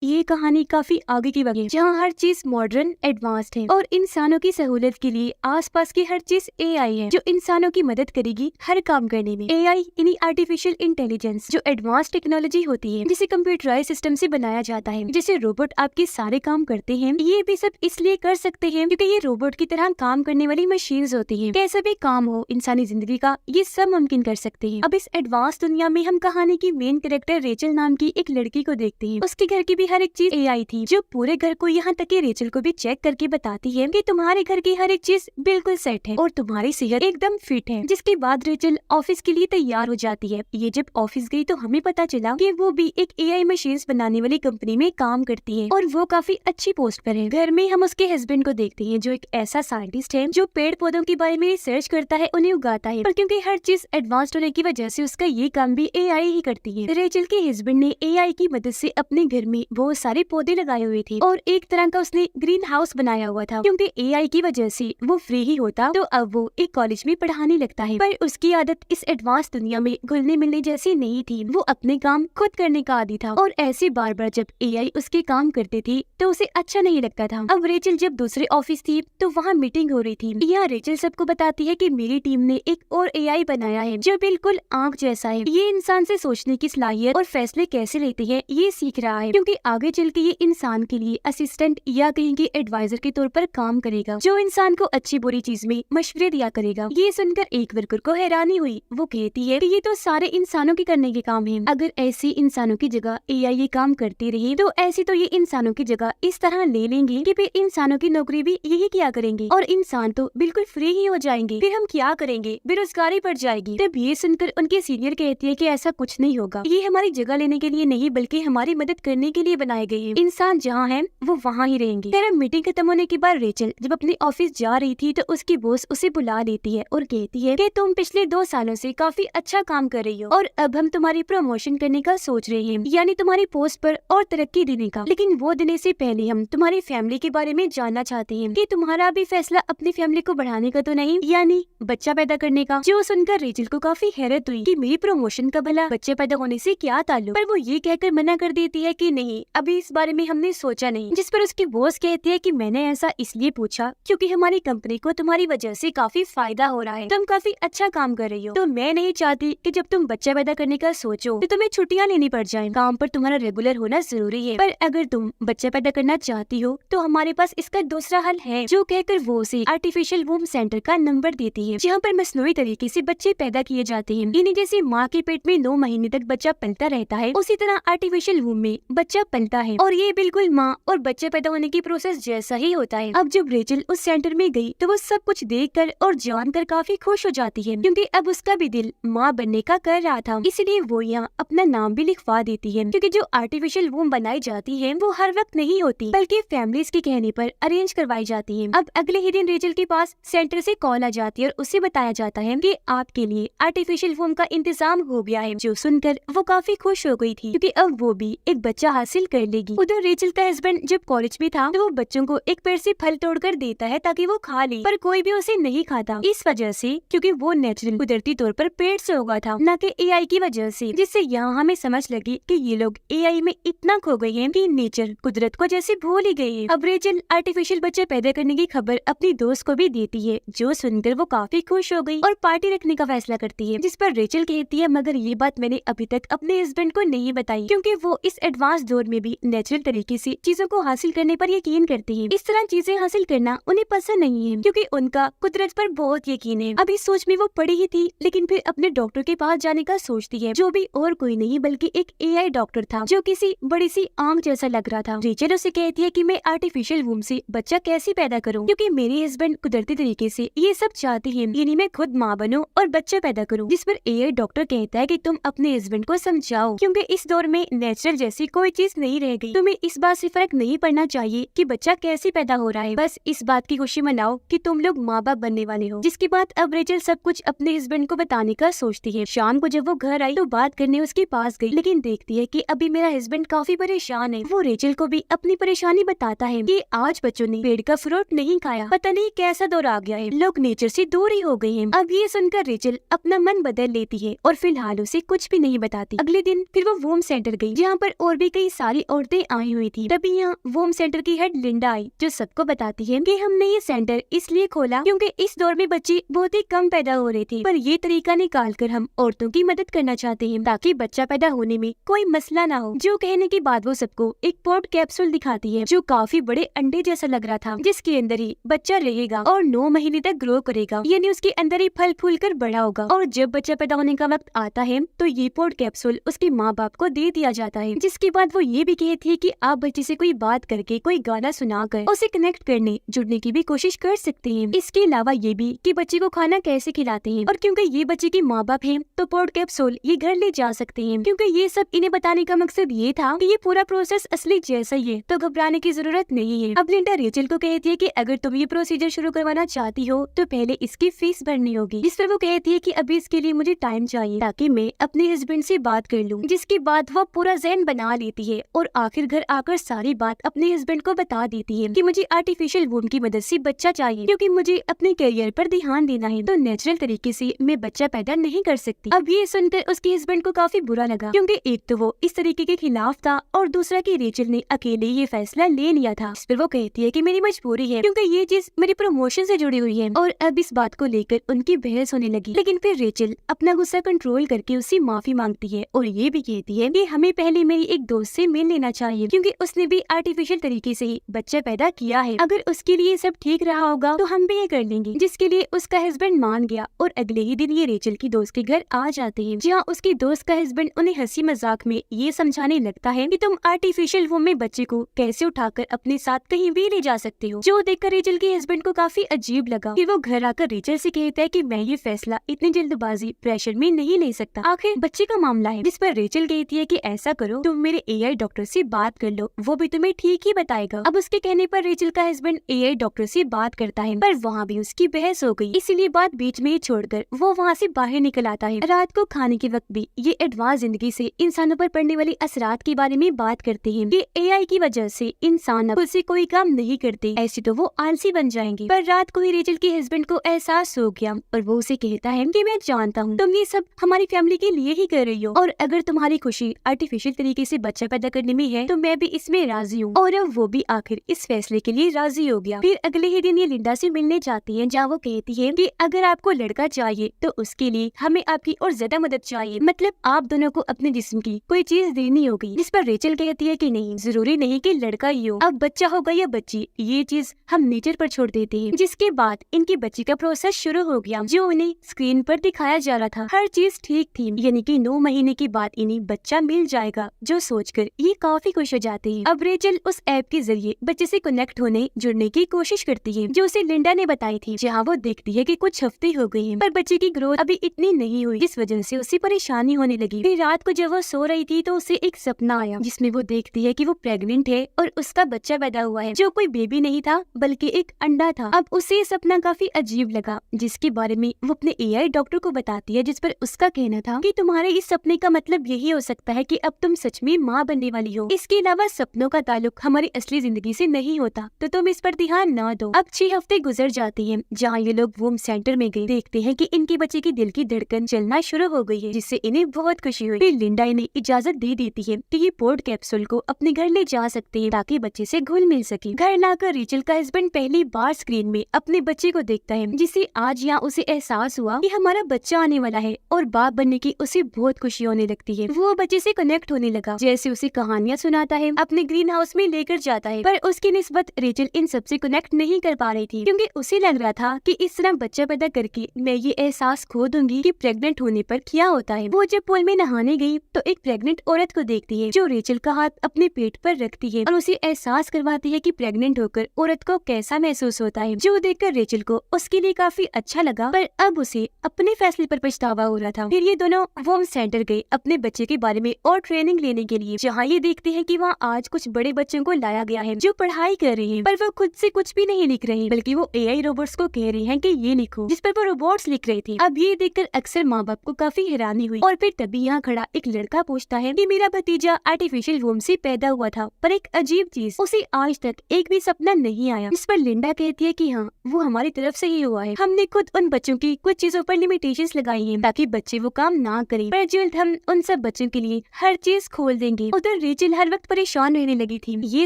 ये कहानी काफी आगे की वजह जहाँ हर चीज मॉडर्न एडवांस्ड है और इंसानों की सहूलियत के लिए आसपास की हर चीज एआई है जो इंसानों की मदद करेगी हर काम करने में। एआई यानी आर्टिफिशियल इंटेलिजेंस जो एडवांस टेक्नोलॉजी होती है जिसे कंप्यूटराइज सिस्टम से बनाया जाता है, जिसे रोबोट आपके सारे काम करते हैं। ये भी सब इसलिए कर सकते हैं क्योंकि ये रोबोट की तरह काम करने वाली मशीन्स होती है। कैसा भी काम हो इंसानी जिंदगी का, ये सब मुमकिन कर सकते हैं। अब इस एडवांस दुनिया में हम कहानी की मेन कैरेक्टर रेचल नाम की एक लड़की को देखते हैं। उसके घर की भी हर एक चीज एआई थी जो पूरे घर को, यहाँ तक कि रेचल को भी चेक करके बताती है कि तुम्हारे घर की हर एक चीज बिल्कुल सेट है और तुम्हारी सेहत एकदम फिट है। जिसके बाद रेचल ऑफिस के लिए तैयार हो जाती है। ये जब ऑफिस गई तो हमें पता चला कि वो भी एक एआई मशीन्स बनाने वाली कंपनी में काम करती है और वो काफी अच्छी पोस्ट पर है। घर में हम उसके हस्बैंड को देखते हैं जो एक ऐसा साइंटिस्ट है जो पेड़ पौधों के बारे में रिसर्च करता है, उन्हें उगाता है। पर क्योंकि हर चीज एडवांस्ड होने की वजह से उसका ये काम भी एआई ही करती है। रेचल के हस्बैंड ने एआई की मदद से अपने घर में बहुत सारे पौधे लगाए हुए थे और एक तरह का उसने ग्रीन हाउस बनाया हुआ था। क्योंकि एआई की वजह से वो फ्री ही होता तो अब वो एक कॉलेज में पढ़ाने लगता है। पर उसकी आदत इस एडवांस दुनिया में घुलने मिलने जैसी नहीं थी। वो अपने काम खुद करने का आदी था और ऐसे बार बार जब एआई उसके काम करते थे तो उसे अच्छा नहीं लगता था। अब रेचल जब दूसरे ऑफिस थी तो वहाँ मीटिंग हो रही थी। यहाँ रेचल सबको बताती है कि मेरी टीम ने एक और एआई बनाया है जो बिल्कुल आंख जैसा है। ये इंसान से सोचने की सलाहियत और फैसले कैसे लेते हैं ये सीख रहा है, क्योंकि आगे चल के ये इंसान के लिए असिस्टेंट या कहीं के एडवाइजर के तौर पर काम करेगा, जो इंसान को अच्छी बुरी चीज में मशवरे दिया करेगा। ये सुनकर एक वर्कर को हैरानी हुई। वो कहती है कि ये तो सारे इंसानों के करने के काम है। अगर ऐसी इंसानों की जगह एआई ये काम करती रही तो ऐसी तो ये इंसानों की जगह इस तरह ले लेंगे कि फिर इंसानों की नौकरी भी यही किया करेंगे और इंसान तो बिल्कुल फ्री ही हो जाएंगे। फिर हम क्या करेंगे, बेरोजगारी बढ़ जाएगी। तब ये सुनकर उनकी सीनियर कहती है कि ऐसा कुछ नहीं होगा, ये हमारी जगह लेने के लिए नहीं बल्कि हमारी मदद करने के लिए बनाए गए हैं। इंसान जहाँ है वो वहाँ ही रहेंगे। फिर मीटिंग खत्म होने के बाद रेचल जब अपने ऑफिस जा रही थी तो उसकी बॉस उसे बुला लेती है और कहती है कि तुम पिछले 2 सालों से काफी अच्छा काम कर रही हो और अब हम तुम्हारी प्रमोशन करने का सोच रहे हैं, यानी तुम्हारी पोस्ट पर और तरक्की देने का। लेकिन वो देने से पहले हम तुम्हारी फैमिली के बारे में जानना चाहते हैं कि तुम्हारा भी फैसला अपनी फैमिली को बढ़ाने का तो नहीं, यानी बच्चा पैदा करने का। जो सुनकर रेचल को काफी हैरत हुई कि मेरी प्रमोशन का भला बच्चे पैदा होने से क्या ताल्लुक। पर वो ये कहकर मना कर देती है कि नहीं, अभी इस बारे में हमने सोचा नहीं। जिस पर उसकी बॉस कहती है कि मैंने ऐसा इसलिए पूछा क्योंकि हमारी कंपनी को तुम्हारी वजह से काफी फायदा हो रहा है, तुम काफी अच्छा काम कर रही हो। तो मैं नहीं चाहती कि जब तुम बच्चा पैदा करने का सोचो तो तुम्हें छुट्टियां लेनी पड़ जाएं। काम पर तुम्हारा रेगुलर होना जरूरी है, पर अगर तुम बच्चा पैदा करना चाहती हो तो हमारे पास इसका दूसरा हल है। जो कहकर वो उसे आर्टिफिशियल वूम सेंटर का नंबर देती है, जहाँ पर मसनूई तरीके से बच्चे पैदा किए जाते हैं। इन्हें जैसे माँ के पेट में 9 महीने तक बच्चा पलता रहता है, उसी तरह आर्टिफिशियल वूम में बच्चा पलता है और ये बिल्कुल माँ और बच्चे पैदा होने की प्रोसेस जैसा ही होता है। अब जब रेचल उस सेंटर में गई तो वो सब कुछ देखकर और जानकर काफी खुश हो जाती है, क्योंकि अब उसका भी दिल माँ बनने का कर रहा था। इसलिए वो यहाँ अपना नाम भी लिखवा देती है, क्योंकि जो आर्टिफिशियल वूम बनाई जाती है वो हर वक्त नहीं होती बल्कि फैमिलीज के कहने पर अरेंज करवाई जाती है। अब अगले ही दिन रेचल के पास सेंटर से कॉल आ जाती है और उसे बताया जाता है कि आपके लिए आर्टिफिशियल वूम का इंतजाम हो गया है। जो सुनकर वो काफी खुश हो गई थी, क्योंकि अब वो भी एक बच्चा हासिल कर लेगी। उधर रेचल का हस्बैंड जब कॉलेज में था तो वो बच्चों को एक पेड़ से फल तोड़कर देता है ताकि वो खा ले, पर कोई भी उसे नहीं खाता। इस वजह से क्योंकि वो नेचुरल कुदरती तौर पर पेड़ से उगा था, न कि एआई की वजह से। जिससे यहाँ हमें समझ लगी कि ये लोग एआई में इतना खो गए हैं कि नेचर कुदरत को जैसे भूल ही गए हैं। अब रेचल आर्टिफिशियल बच्चे पैदा करने की खबर अपनी दोस्त को भी देती है, जो सुनकर वो काफी खुश हो गई और पार्टी रखने का फैसला करती है। जिस पर रेचल कहती है मगर ये बात मैंने अभी तक अपने हस्बैंड को नहीं बताई, क्योंकि वो इस एडवांस दौर में भी नेचुरल तरीके से चीजों को हासिल करने पर यकीन करते हैं। इस तरह चीजें हासिल करना उन्हें पसंद नहीं है, क्योंकि उनका कुदरत पर बहुत यकीन है। अब इस सोच में वो पड़ी ही थी, लेकिन फिर अपने डॉक्टर के पास जाने का सोचती है, जो भी और कोई नहीं बल्कि एक एआई डॉक्टर था जो किसी बड़ी सी आंख जैसा लग रहा था। रेचल उसे कहती है कि मैं आर्टिफिशियल वूम से बच्चा कैसे पैदा करूं, क्योंकि मेरे हस्बैंड कुदरती तरीके से ये सब चाहते हैं, यानी मैं खुद माँ बनूं और बच्चा पैदा करूं। जिस पर एआई डॉक्टर कहता है कि तुम अपने हस्बैंड को समझाओ, क्योंकि इस दौर में नेचुरल जैसी कोई चीज नहीं रह गई। तुम्हें इस बात से फर्क नहीं पड़ना चाहिए कि बच्चा कैसे पैदा हो रहा है, बस इस बात की खुशी मनाओ कि तुम लोग माँ बाप बनने वाले हो। जिसके बाद अब रेचल सब कुछ अपने हस्बैंड को बताने का सोचती है। शाम को जब वो घर आई तो बात करने उसके पास गई, लेकिन देखती है कि अभी मेरा हस्बैंड काफी परेशान है। वो रेचल को भी अपनी परेशानी बताता है कि आज बच्चों ने पेड़ का फ्रूट नहीं खाया, पता नहीं कैसा दौर आ गया है, लोग नेचर से दूर ही हो गए हैं। अब ये सुनकर रेचल अपना मन बदल लेती है और फिलहाल उसे कुछ भी नहीं बताती। अगले दिन फिर वो वूम सेंटर गई, जहाँ पर और भी कई सारी औरतें आई हुई थी। तभी यहाँ वोम सेंटर की हेड लिंडा आई, जो सबको बताती है कि हमने ये सेंटर इसलिए खोला क्योंकि इस दौर में बच्चे बहुत ही कम पैदा हो रहे थे, पर ये तरीका निकाल कर हम औरतों की मदद करना चाहते हैं ताकि बच्चा पैदा होने में कोई मसला ना हो। जो कहने के बाद वो सबको एक पोर्ट कैप्सूल दिखाती है जो काफी बड़े अंडे जैसा लग रहा था, जिसके अंदर ही बच्चा रहेगा और 9 महीने तक ग्रो करेगा, यानी उसके अंदर ही फल फूल कर बड़ा होगा। और जब बच्चा पैदा होने का वक्त आता है तो ये पोर्ट कैप्सूल उसके माँ बाप को दे दिया जाता है, जिसके बाद वो ये भी कहती है कि आप बच्चे से कोई बात करके, कोई गाना सुनाकर उसे कनेक्ट करने, जुड़ने की भी कोशिश कर सकते हैं। इसके अलावा ये भी कि बच्चे को खाना कैसे खिलाते हैं, और क्योंकि ये बच्चे के माँ बाप हैं तो पोर्ट कैप्सूल ये घर ले जा सकते हैं। क्योंकि ये सब इन्हें बताने का मकसद ये था कि ये पूरा प्रोसेस असली जैसा ही है, तो घबराने की जरूरत नहीं है। अब लिंडा रेचल को कहती है कि अगर तुम ये प्रोसीजर शुरू करवाना चाहती हो तो पहले इसकी फीस भरनी होगी, जिस पर वो कहती है कि अभी इसके लिए मुझे टाइम चाहिए ताकि मैं अपने हस्बैंड से बात कर लूं। जिसके बाद वो पूरा ज़हन बना लेती है और आखिर घर आकर सारी बात अपने हस्बैंड को बता देती है कि मुझे आर्टिफिशियल वूम की मदद से बच्चा चाहिए, क्योंकि मुझे अपने करियर पर ध्यान देना है, तो नेचुरल तरीके से मैं बच्चा पैदा नहीं कर सकती। अब ये सुनकर उसके हस्बैंड को काफी बुरा लगा, क्योंकि एक तो वो इस तरीके के खिलाफ था और दूसरा कि रेचल ने अकेले ये फैसला ले लिया था। इस पर वो कहती है कि मेरी मजबूरी है, क्योंकि ये चीज मेरी प्रमोशन से जुड़ी हुई है। और अब इस बात को लेकर उनकी बहस होने लगी, लेकिन फिर रेचल अपना गुस्सा कंट्रोल करके उससे माफी मांगती है और ये भी कहती है कि हमें पहले मेरी एक दोस्त से मिल लेना चाहिए, क्योंकि उसने भी आर्टिफिशियल तरीके से ही बच्चा पैदा किया है। अगर उसके लिए सब ठीक रहा होगा तो हम भी ये कर लेंगे। जिसके लिए उसका हस्बैंड मान गया और अगले ही दिन ये रेचल की दोस्त के घर आ जाते हैं, जहाँ उसकी दोस्त का हस्बैंड उन्हें हंसी मजाक में ये समझाने लगता है कि तुम आर्टिफिशियल वूम में बच्चे को कैसे उठाकर अपने साथ कहीं भी ले जा सकते हो। जो देखकर रेचल के हस्बैंड को काफी अजीब लगा। फिर वो घर आकर रेचल से कहता है कि मैं ये फैसला इतनी जल्दबाजी प्रेशर में नहीं ले सकता, आखिर बच्चे का मामला है। जिस पर रेचल कहती है कि ऐसा करो, तुम मेरे एआई डॉक्टर से बात कर लो, वो भी तुम्हें ठीक ही बताएगा। अब उसके कहने पर रेचल का हस्बैंड एआई डॉक्टर से बात करता है, पर वहाँ भी उसकी बहस हो गई, इसीलिए बात बीच में ही छोड़कर वो वहाँ से बाहर निकल आता है। रात को खाने के वक्त भी ये एडवांस जिंदगी से इंसानों पर पड़ने वाली असरात के बारे में बात करते हैं कि एआई की वजह से इंसान खुद से कोई काम नहीं करते, ऐसे तो वो आलसी बन जाएंगे। पर रात को ही रेचल के हस्बैंड को एहसास हो गया और वो उसे कहता है कि मैं जानता हूँ तुम ये सब हमारी फैमिली के लिए ही कर रही हो, और अगर तुम्हारी खुशी आर्टिफिशियल तरीके से बच्चा पैदा करने में है तो मैं भी इसमें राजी हूँ। और अब वो भी आखिर इस फैसले के लिए राजी हो गया। फिर अगले ही दिन ये लिंडा से मिलने जाती है, जहाँ वो कहती है कि अगर आपको लड़का चाहिए तो उसके लिए हमें आपकी और ज्यादा मदद चाहिए, मतलब आप दोनों को अपने जिस्म की कोई चीज देनी होगी। जिस पर रेचल कहती है कि नहीं, जरूरी नहीं कि लड़का ही हो, अब बच्चा होगा या बच्ची ये चीज हम नेचर पर छोड़ देते हैं। जिसके बाद इनकी बच्ची का प्रोसेस शुरू हो गया, जो उन्हें स्क्रीन पर दिखाया जा रहा था। हर चीज ठीक थी, यानी कि 9 महीने के बाद इन्हें बच्चा मिल जाएगा, जो सोचकर ये काफी खुश हो जाते हैं। अब रेचल उस ऐप के जरिए बच्चे से कनेक्ट होने, जुड़ने की कोशिश करती है, जो उसे लिंडा ने बताई थी, जहाँ वो देखती है कि कुछ हफ्ते हो गए हैं पर बच्चे की ग्रोथ अभी इतनी नहीं हुई, जिस वजह से उसे परेशानी होने लगी। फिर रात को जब वो सो रही थी तो उसे एक सपना आया, जिसमें वो देखती है कि वो प्रेग्नेंट है और उसका बच्चा पैदा हुआ है, जो कोई बेबी नहीं था बल्कि एक अंडा था। अब उसे ये सपना काफी अजीब लगा, जिसके बारे में वो अपने एआई डॉक्टर को बताती है, जिस पर उसका कहना था कि तुम्हारे इस सपने का मतलब यही हो सकता है कि अब तुम सच में माँ बनने वाली हो। इसके अलावा सपनों का ताल्लुक हमारी असली जिंदगी से नहीं होता, तो तुम इस पर ध्यान न दो। अब 6 हफ्ते गुजर जाते हैं, जहाँ ये लोग वूम सेंटर में गए, देखते हैं कि इनके बच्चे की दिल की धड़कन चलना शुरू हो गई है, जिससे इन्हें बहुत खुशी हुई। फिर लिंडा इन्हें इजाजत दे देती है कि ये पोर्ट कैप्सूल को अपने घर ले जा सकते हैं ताकि बच्चे से घुल मिल सके। घर लाकर रेचल का हस्बैंड पहली बार स्क्रीन में अपने बच्चे को देखता है, जिसे आज यहाँ उसे एहसास हुआ कि हमारा बच्चा आने वाला है, और बाप बनने की उसे बहुत खुशी होने लगती है। वो बच्चे से कनेक्ट होने लगा, जैसे उसे कहानियाँ सुनाता है, अपने ग्रीन हाउस में लेकर जाता है, पर उसकी निस्बत रेचल इन सबसे कनेक्ट नहीं कर पा रही थी, क्योंकि उसे लग रहा था कि इस तरह बच्चा पैदा करके मैं ये एहसास खो दूंगी कि प्रेग्नेंट होने पर क्या होता है। वो जब पूल में नहाने गई तो एक प्रेग्नेंट औरत को देखती है, जो रेचल का हाथ अपने पेट पर रखती है और उसे एहसास करवाती है कि प्रेग्नेंट होकर औरत को कैसा महसूस होता है, जो देखकर रेचल को उसके लिए काफी अच्छा लगा, पर अब उसे अपने फैसले पर पछतावा हो रहा था। फिर ये दोनों वूम सेंटर गए अपने बच्चे के बारे में और ट्रेनिंग लेने के लिए, जहाँ ये देखते हैं कि वहाँ आज कुछ बड़े बच्चों को लाया गया है जो पढ़ाई कर रहे हैं, पर वो खुद से कुछ भी नहीं लिख रहे, बल्कि वो एआई रोबोट्स को कह रहे हैं कि ये लिखो, जिस पर वो रोबोट्स लिख रहे थे। अब ये देखकर अक्सर माँ बाप को काफी हैरानी हुई, और फिर तभी यहाँ खड़ा एक लड़का पूछता है कि मेरा भतीजा आर्टिफिशियल वूम से पैदा हुआ था, पर एक अजीब चीज, उसे आज तक एक भी सपना नहीं आया। इस पर लिंडा कहती है कि हाँ, वो हमारी तरफ से ही हुआ है, हमने खुद उन बच्चों की कुछ चीजों पर लिमिटेशंस लगाई हैं ताकि बच्चे वो काम ना करें, पर जल्द हम उन सब बच्चों के लिए हर चीज खोल देंगे। उधर पर रेचल हर वक्त परेशान रहने लगी थी, ये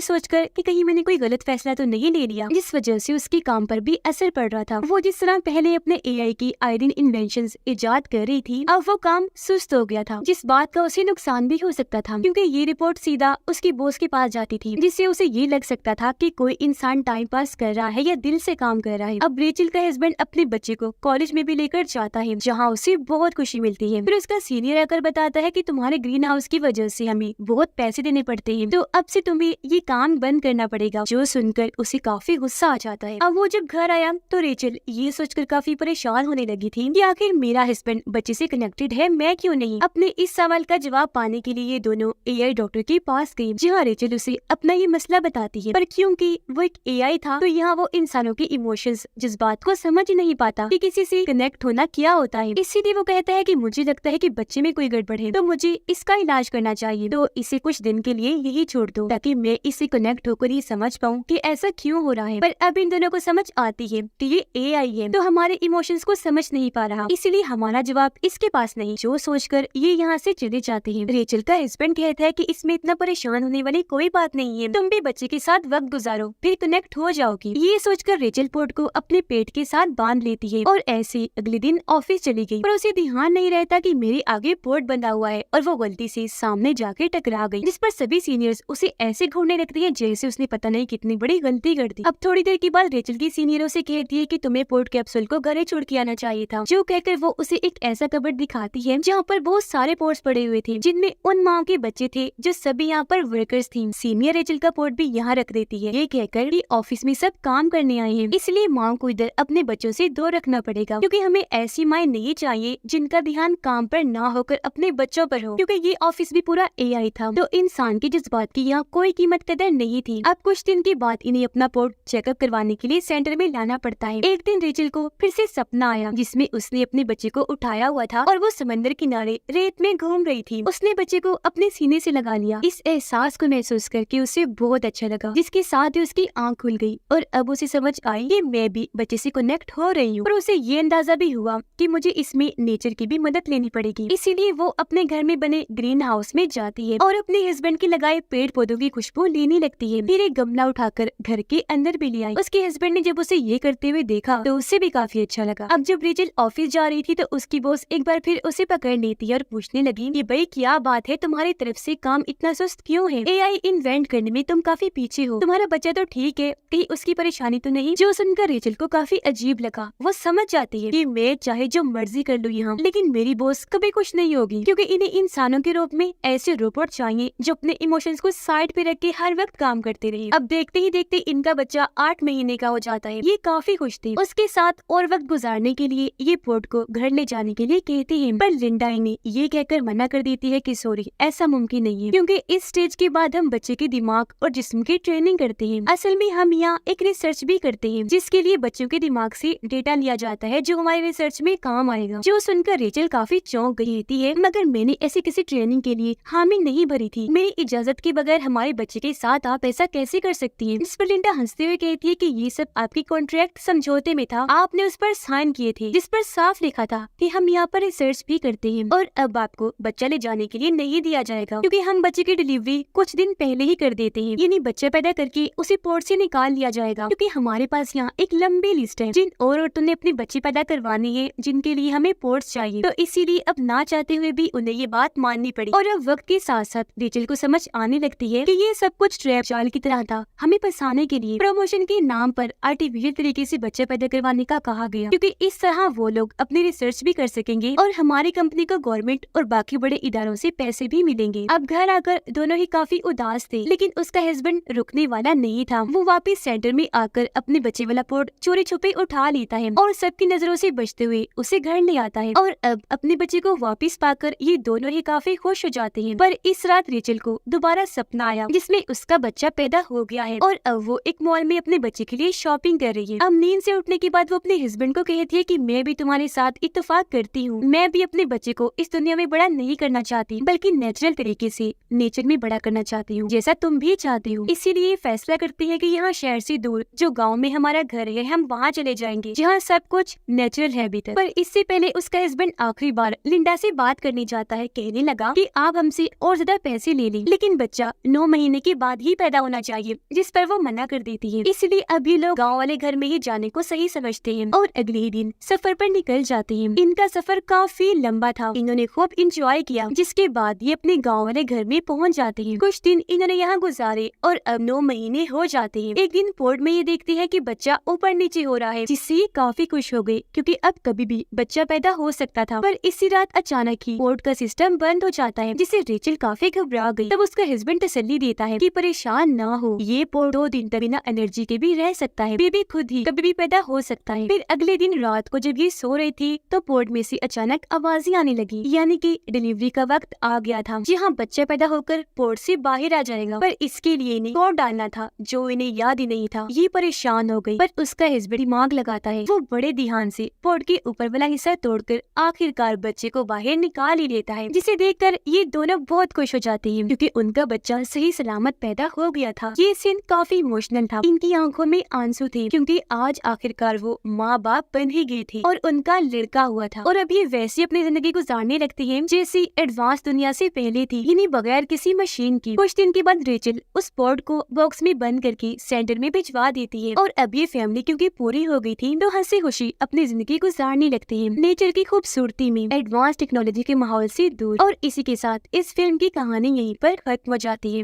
सोचकर कि कहीं मैंने कोई गलत फैसला तो नहीं ले लिया, जिस वजह से उसके काम पर भी असर पड़ रहा था। वो जिस तरह पहले अपने एआई की आइडिन इन्वेंशंस इजाद कर रही थी, अब वो काम सुस्त हो गया था, जिस बात का उसे नुकसान भी हो सकता था, क्योंकि ये रिपोर्ट सीधा उसकी बॉस के पास जाती थी, जिससे उसे ये लग सकता था कि कोई इंसान टाइम पास कर रहा है या दिल से काम कर रहा है। अब रेचल का हस्बैंड अपने बच्चे को कॉलेज में भी लेकर जाता है, जहाँ उसे बहुत खुशी मिलती है। फिर उसका सीनियर आकर बताता है कि तुम्हारे ग्रीन हाउस की वजह से हमें बहुत पैसे देने पड़ते हैं, तो अब से तुम्हें ये काम बंद करना पड़ेगा, जो सुनकर उसे काफी गुस्सा आ जाता है। अब वो जब घर आया तो रेचल ये सोचकर काफी परेशान होने लगी थी कि आखिर मेरा हस्बैंड बच्चे से कनेक्टेड है, मैं क्यों नहीं। अपने इस सवाल का जवाब पाने के लिए ये दोनों एआई डॉक्टर के पास गई, जहाँ रेचल उसे अपना ये मसला बताती है, पर क्योंकि वो एक एआई था तो यहाँ वो इंसानों के इमोशंस, जज्बात को समझ नहीं पाता कि किसी से कनेक्ट होना क्या होता है। इसीलिए वो कहता है कि मुझे लगता है कि बच्चे में कोई गड़बड़ है, तो मुझे इसका इलाज करना चाहिए, तो इसे कुछ दिन के लिए यही छोड़ दो ताकि मैं इससे कनेक्ट होकर ये समझ पाऊँ कि ऐसा क्यों हो रहा है। पर अब इन दोनों को समझ आती है कि ये एआई है, तो हमारे इमोशंस को समझ नहीं पा रहा, इसलिए हमारा जवाब इसके पास नहीं, जो सोचकर ये यहाँ से चले जाते हैं। रेचल का हस्बैंड कहता है कि इसमें इतना परेशान होने वाली कोई बात नहीं है, तुम भी बच्चे के साथ वक्त गुजारो, फिर कनेक्ट हो जाओगी। ये सोचकर रेचल पोर्ट को अपने पेट के साथ बांध लेती है और ऐसे अगले दिन ऑफिस चली गई, पर उसे ध्यान नहीं रहता कि मेरे आगे पोर्ट बंधा हुआ है और वो गलती से सामने जाके टकरा गई, जिस पर सभी सीनियर्स उसे ऐसे घूरने लगते हैं जैसे उसने पता नहीं कितनी बड़ी गलती कर दी। अब थोड़ी देर के बाद रेचल की सीनियरों से कहती है कि तुम्हें पोर्ट कैप्सूल को घरे छोड़ के आना चाहिए था, जो कहकर वो उसे एक ऐसा कबर्ड दिखाती है जहाँ पर बहुत सारे पोर्ट्स पड़े हुए थे, जिनमें उन माँ के बच्चे थे जो सभी यहाँ पर वर्कर्स थी। सीनियर रेचल का पोर्ट भी यहाँ रख देती है, ये कहकर कि ऑफिस में सब काम करने आए हैं, इसलिए माँ को इधर अपने बच्चों से दूर रखना पड़ेगा, क्योंकि हमें ऐसी माँ नहीं चाहिए जिनका ध्यान काम पर ना होकर अपने बच्चों पर हो, क्योंकि ये ऑफिस भी पूरा एआई था, तो इंसान के जज्बात की यहाँ कोई कीमत कदर नहीं थी। अब कुछ दिन के बाद इन्हें अपना पोर्ट चेकअप करवाने के लिए सेंटर में लाना पड़ता है। एक दिन रेचल को फिर से सपना आया, जिसमें उसने अपने बच्चे को उठाया हुआ था और वो समंदर किनारे रेत में घूम रही थी। उसने बच्चे को अपने सीने से लगा लिया। इस एहसास को महसूस करके उसे बहुत अच्छा लगा, जिसके साथ ही उसकी आंख खुल गई और अब उसे समझ आई कि मैं भी बच्चे से कनेक्ट हो रही हूँ। और उसे ये अंदाजा भी हुआ कि मुझे इसमें नेचर की भी मदद लेनी पड़ेगी, इसीलिए वो अपने घर में बने ग्रीन हाउस में जाती है और अपने हस्बैंड के लगाए पेड़ पौधों की खुशबू लेने लगती है। फिर एक गमला उठाकर घर के अंदर भी ले आई। उसके हस्बैंड ने जब उसे ये करते हुए देखा तो उसे भी काफी अच्छा लगा। अब जब रेचल ऑफिस जा रही थी तो उसकी बॉस एक बार फिर उसे पकड़ लेती है और पूछने लगी कि भाई क्या बात है, तुम्हारी तरफ से काम इतना सुस्त क्यों है? एआई इन्वेंट करने में तुम काफी पीछे हो, तुम्हारा बच्चा तो ठीक है, कहीं उसकी परेशानी तो नहीं? जो सुनकर रेचल को काफी अजीब लगा। वो समझ जाती है कि मैं चाहे जो मर्जी कर लूँ यहाँ, लेकिन मेरी बॉस कभी कुछ नहीं होगी, क्योंकि इन्हें इंसानों के रूप में ऐसे रोबोट चाहिए जो अपने इमोशंस को साइड पे रख के हर वक्त काम करते रहे। अब देखते ही देखते इनका बच्चा 8 महीने का हो जाता है। ये काफी खुश थी। उसके साथ और वक्त गुजारने के लिए ये पोर्ट को घर ले जाने के लिए कहते हैं, पर लिंडा इन्हें ये कहकर मना कर देती है कि सॉरी, ऐसा मुमकिन नहीं है, क्योंकि इस स्टेज के बाद हम बच्चे के दिमाग और जिस्म की ट्रेनिंग करते हैं। असल में हम यहाँ एक रिसर्च भी करते हैं, जिसके लिए बच्चों के दिमाग से डेटा लिया जाता है जो हमारे रिसर्च में काम आएगा। जो सुनकर रेचल काफी चौंक गई रहती है, मगर मैंने ऐसी किसी ट्रेनिंग के लिए हामी नहीं भरी थी, मेरी इजाजत के बगैर हमारे बच्चे के साथ आप ऐसा कैसे कर सकती हैं? इस पर लिंडा हंसते हुए कहती है कि ये सब आपकी कॉन्ट्रैक्ट समझौते में था, आपने उस पर साइन किए थे, जिस पर साफ लिखा था कि हम यहाँ पर रिसर्च भी करते हैं और अब आपको बच्चा ले जाने के लिए नहीं दिया जाएगा, क्योंकि हम बच्चे की डिलीवरी कुछ दिन पहले ही कर देते हैं, यानी बच्चा पैदा करके उसे पोर्ट से निकाल लिया जाएगा, क्योंकि हमारे पास यहाँ एक लंबी लिस्ट है जिन और औरतों ने अपने बच्चे पैदा करवाने हैं जिनके लिए हमें पोर्ट्स चाहिए, तो इसीलिए अब ना चाहते हुए भी उन्हें ये बात माननी पड़ी। और अब वक्त के साथ साथ रेचल को समझ आने लगती है कि ये सब कुछ ट्रैप जाल की तरह था, हमें फंसाने के लिए प्रमोशन के नाम पर आर्टिफिशियल तरीके से बच्चा पैदा करवाने का कहा गया, क्योंकि इस तरह वो लोग अपनी रिसर्च भी कर सकेंगे और हमारी कंपनी को गवर्नमेंट और बाकी बड़े इदारों से पैसे भी मिलेंगे। अब घर आकर दोनों ही काफी उदास थे, लेकिन उसका हस्बैंड रुकने वाला नहीं था। वो वापस सेंटर में आकर अपने बच्चे वाला पोर्ट चोरी छुपे उठा लेता है और सबकी नजरों से बचते हुए उसे घर ले आता है। और अब अपने बच्चे को वापस पाकर ये दोनों ही काफी खुश हो जाते हैं। पर इस रात रेचल को दोबारा सपना आया जिसमें उसका बच्चा पैदा हो गया है और अब वो एक मॉल में अपने बच्चे के लिए शॉपिंग कर रही है। अब नींद से उठने के बाद वो अपने हस्बैंड को कहती है कि मैं भी तुम्हारे साथ इत्तेफाक करती हूँ, मैं भी अपने बच्चे को इस दुनिया में बड़ा नहीं करना चाहती, बल्कि नेचुरल तरीके से नेचर में बड़ा करना चाहती हूँ, जैसा तुम भी चाहती हो। इसीलिए फैसला करती है कि यहाँ शहर से दूर जो गाँव में हमारा घर है हम वहाँ चले जाएंगे, जहाँ सब कुछ नेचुरल है अभी तक। पर इससे पहले उसका हस्बैंड आखिरी बार लिंडा से बात करने जाता है। कहने लगा कि आप हमसे और ज्यादा पैसे पैसे ले ली, लेकिन बच्चा 9 महीने के बाद ही पैदा होना चाहिए, जिस पर वो मना कर देती है। इसलिए अभी लोग गाँव वाले घर में ही जाने को सही समझते हैं और अगले ही दिन सफर पर निकल जाते हैं। इनका सफर काफी लंबा था, इन्होंने खूब इंजॉय किया, जिसके बाद ये अपने गाँव वाले घर में पहुँच जाते हैं। कुछ दिन इन्होंने यहाँ गुजारे और अब 9 महीने हो जाते हैं। एक दिन पोर्ट में ये देखते हैं कि बच्चा ऊपर नीचे हो रहा है, जिससे ये काफी खुश हो गई, क्योंकि अब कभी भी बच्चा पैदा हो सकता था। पर इसी रात अचानक ही पोर्ट का सिस्टम बंद हो जाता है, जिससे रेचल काफी घबरा गई। तब उसका हस्बैंड तसल्ली देता है कि परेशान ना हो, ये पोर्ट 2 दिन तक बिना एनर्जी के भी रह सकता है, बेबी खुद ही कभी भी पैदा हो सकता है। फिर अगले दिन रात को जब ये सो रही थी तो पोर्ट में से अचानक आवाजें आने लगी, यानी कि डिलीवरी का वक्त आ गया था। जी हाँ, बच्चा पैदा होकर पोर्ट से बाहर आ जाएगा, पर इसके लिए इन्हें कोड डालना था जो इन्हें याद ही नहीं था। ये परेशान हो गई, पर उसका हस्बैंड दिमाग लगाता है। वो बड़े ध्यान से पोर्ट के ऊपर वाला हिस्सा तोड़कर आखिरकार बच्चे को बाहर निकाल ही लेता है, जिसे देखकर ये दोनों बहुत खुश हो जाते हैं, क्योंकि उनका बच्चा सही सलामत पैदा हो गया था। ये सीन काफी इमोशनल था, इनकी आंखों में आंसू थे, क्योंकि आज आखिरकार वो माँ बाप बन ही गए थे और उनका लड़का हुआ था। और अब ये वैसे अपनी जिंदगी गुजारने लगती है जैसी एडवांस दुनिया से पहले थी, यानी बगैर किसी मशीन की। कुछ दिन के बाद रेचल उस पोर्ट को बॉक्स में बंद करके सेंटर में भिजवा देती है, और अब ये फैमिली क्योंकि पूरी हो गई थी तो हंसी खुशी अपनी जिंदगी गुजारने लगते हैं, नेचर की खूबसूरती में, एडवांस टेक्नोलॉजी के माहौल से दूर। और इसी के साथ इस फिल्म की कहानी यहीं पर खत्म हो जाती है।